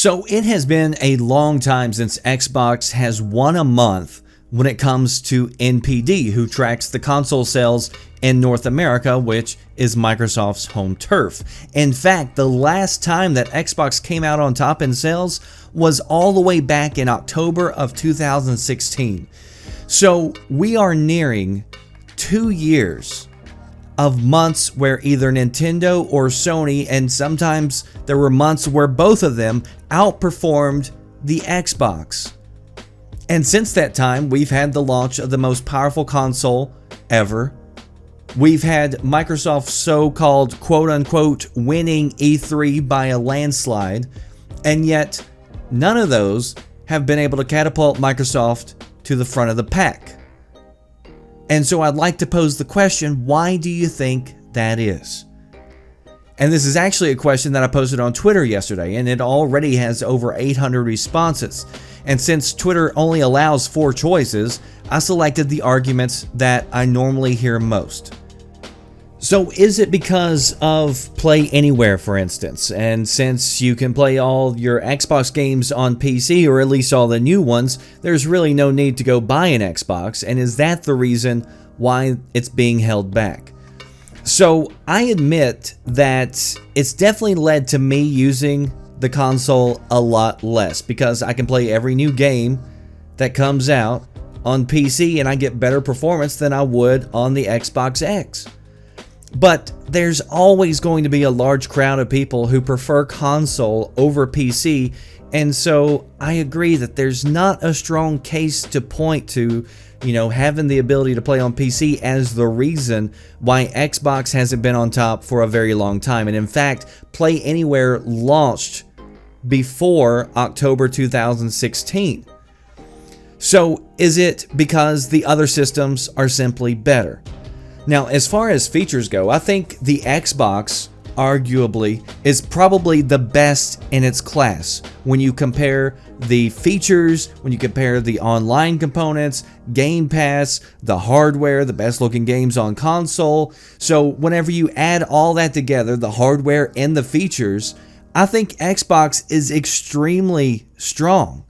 So it has been a long time since Xbox has won a month when it comes to NPD, who tracks the console sales in North America, which is Microsoft's home turf. In fact, the last time that Xbox came out on top in sales was all the way back in October of 2016. So we are nearing 2 years of months where either Nintendo or Sony, and sometimes there were months where both of them outperformed the Xbox. And since that time, we've had the launch of the most powerful console ever. We've had Microsoft's so-called quote-unquote winning E3 by a landslide, and yet none of those have been able to catapult Microsoft to the front of the pack. And so I'd like to pose the question, why do you think that is? And this is actually a question that I posted on Twitter yesterday, and it already has over 800 responses. And since Twitter only allows 4 choices, I selected the arguments that I normally hear most. So is it because of Play Anywhere, for instance? And since you can play all your Xbox games on PC, or at least all the new ones, there's really no need to go buy an Xbox. And is that the reason why it's being held back? So I admit that it's definitely led to me using the console a lot less, because I can play every new game that comes out on PC and I get better performance than I would on the Xbox X. But there's always going to be a large crowd of people who prefer console over PC, and so I agree that there's not a strong case to point to, having the ability to play on PC as the reason why Xbox hasn't been on top for a very long time. And in fact, Play Anywhere launched before October 2016. So is it because the other systems are simply better? Now, as far as features go, I think the Xbox, arguably, is probably the best in its class when you compare the features, when you compare the online components, Game Pass, the hardware, the best looking games on console. So whenever you add all that together, the hardware and the features, I think Xbox is extremely strong.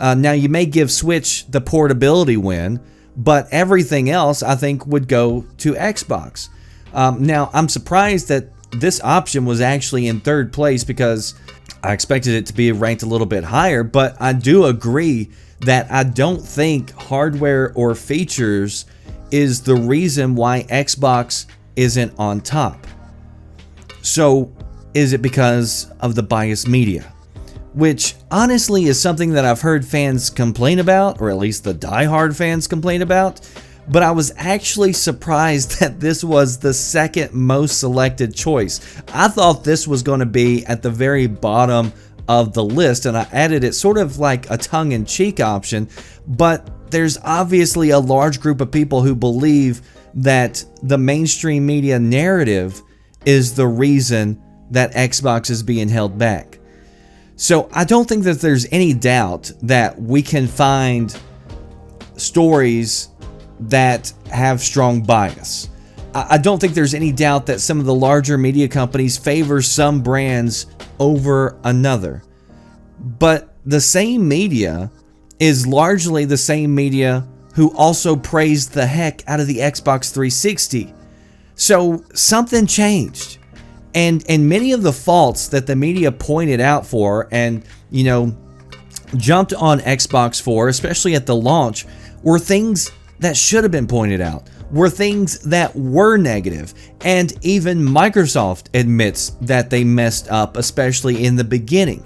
Now, you may give Switch the portability win, but everything else I think would go to Xbox. Now, I'm surprised that this option was actually in 3rd place, because I expected it to be ranked a little bit higher, but I do agree that I don't think hardware or features is the reason why Xbox isn't on top. So, is it because of the biased media? Which honestly is something that I've heard fans complain about, or at least the diehard fans complain about, but I was actually surprised that this was the 2nd most selected choice. I thought this was going to be at the very bottom of the list, and I added it sort of like a tongue-in-cheek option, but there's obviously a large group of people who believe that the mainstream media narrative is the reason that Xbox is being held back. So I don't think that there's any doubt that we can find stories that have strong bias. I don't think there's any doubt that some of the larger media companies favor some brands over another. But the same media is largely the same media who also praised the heck out of the Xbox 360. So something changed. And many of the faults that the media pointed out for and, jumped on Xbox for, especially at the launch, were things that should have been pointed out, were things that were negative. And even Microsoft admits that they messed up, especially in the beginning.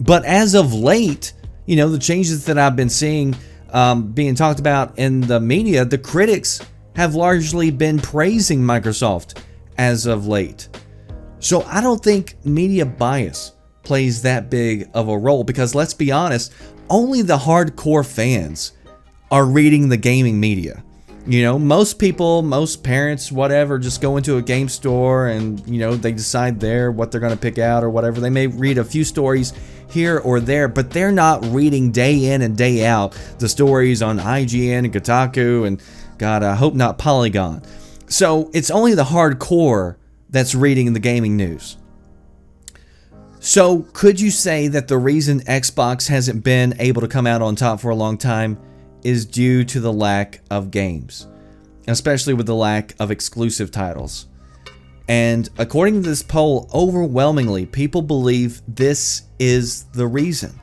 But as of late, the changes that I've been seeing being talked about in the media, the critics have largely been praising Microsoft as of late. So I don't think media bias plays that big of a role, because let's be honest, only the hardcore fans are reading the gaming media. Most people, most parents, whatever, just go into a game store and, they decide there what they're going to pick out or whatever. They may read a few stories here or there, but they're not reading day in and day out the stories on IGN and Kotaku and, God, I hope not Polygon. So it's only the hardcore that's reading the gaming news. So could you say that the reason Xbox hasn't been able to come out on top for a long time is due to the lack of games, especially with the lack of exclusive titles? And according to this poll, overwhelmingly, people believe this is the reason.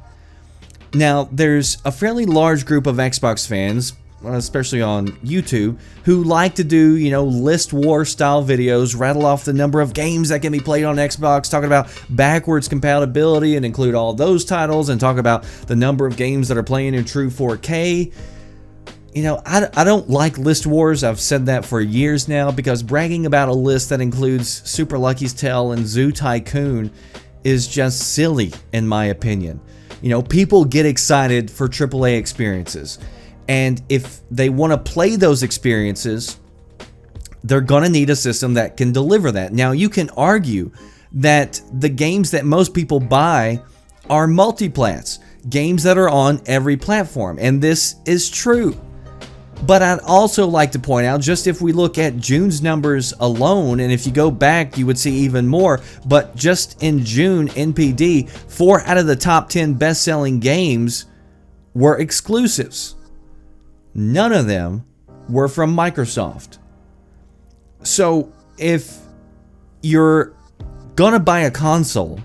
Now, there's a fairly large group of Xbox fans, especially on YouTube, who like to do, list war style videos, rattle off the number of games that can be played on Xbox, talking about backwards compatibility and include all those titles, and talk about the number of games that are playing in true 4K. I don't like list wars. I've said that for years now, because bragging about a list that includes Super Lucky's Tale and Zoo Tycoon is just silly, in my opinion. People get excited for AAA experiences, and if they want to play those experiences, they're going to need a system that can deliver that. Now, you can argue that the games that most people buy are multiplats, games that are on every platform, and this is true. But I'd also like to point out, just if we look at June's numbers alone, and if you go back, you would see even more, but just in June, NPD, 4 out of the top 10 best-selling games were exclusives. None of them were from Microsoft. So if you're gonna buy a console,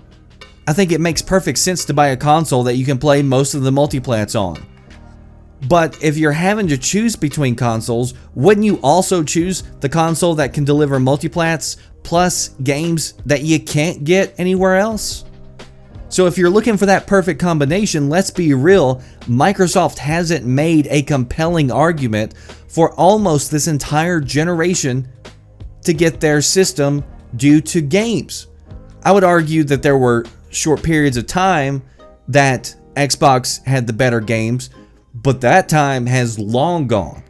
I think it makes perfect sense to buy a console that you can play most of the multiplats on. But if you're having to choose between consoles, wouldn't you also choose the console that can deliver multiplats plus games that you can't get anywhere else? So if you're looking for that perfect combination, let's be real, Microsoft hasn't made a compelling argument for almost this entire generation to get their system due to games. I would argue that there were short periods of time that Xbox had the better games, but that time has long gone.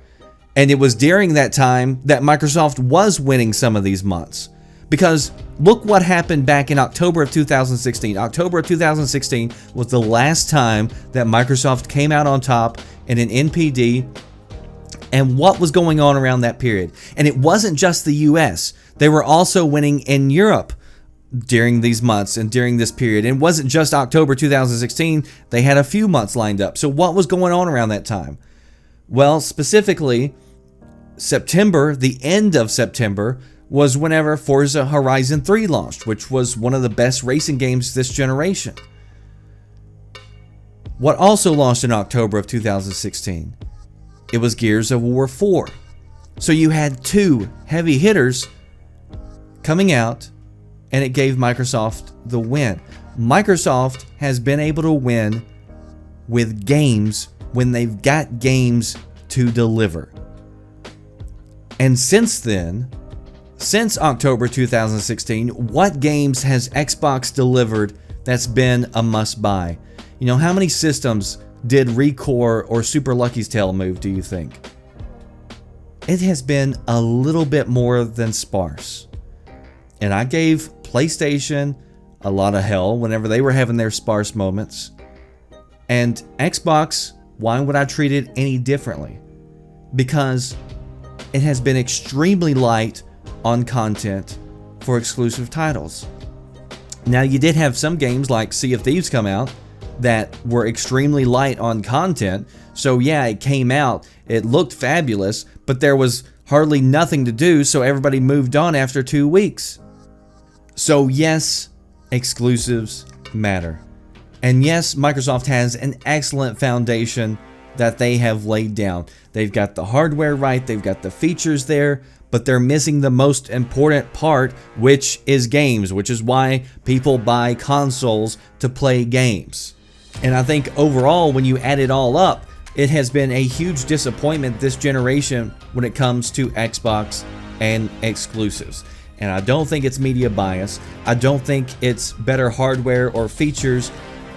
And it was during that time that Microsoft was winning some of these months. Because look what happened back in October of 2016. October of 2016 was the last time that Microsoft came out on top in an NPD, and what was going on around that period. And it wasn't just the US. They were also winning in Europe during these months and during this period. And it wasn't just October 2016. They had a few months lined up. So what was going on around that time? Well, specifically, September, the end of September, was whenever Forza Horizon 3 launched, which was one of the best racing games this generation. What also launched in October of 2016? It was Gears of War 4. So you had two heavy hitters coming out, and it gave Microsoft the win. Microsoft has been able to win with games when they've got games to deliver. And since then, since October 2016, what games has Xbox delivered that's been a must-buy? How many systems did Recore or Super Lucky's Tale move, do you think? It has been a little bit more than sparse. And I gave PlayStation a lot of hell whenever they were having their sparse moments. And Xbox, why would I treat it any differently? Because it has been extremely light on content for exclusive titles. Now, you did have some games like Sea of Thieves come out that were extremely light on content. So yeah, it came out, it looked fabulous, but there was hardly nothing to do, so everybody moved on after 2 weeks. So yes, exclusives matter. And yes, Microsoft has an excellent foundation that they have laid down. They've got the hardware right, they've got the features there, but they're missing the most important part, which is games, which is why people buy consoles to play games. And I think overall, when you add it all up, it has been a huge disappointment this generation when it comes to Xbox and exclusives. And I don't think it's media bias. I don't think it's better hardware or features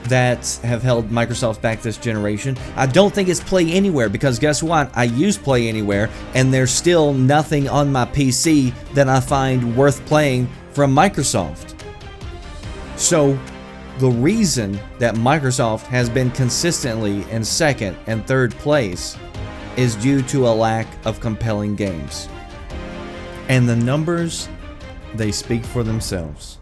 that have held Microsoft back this generation. I don't think it's Play Anywhere, because guess what? I use Play Anywhere and there's still nothing on my PC that I find worth playing from Microsoft. So the reason that Microsoft has been consistently in second and third place is due to a lack of compelling games. And the numbers, they speak for themselves.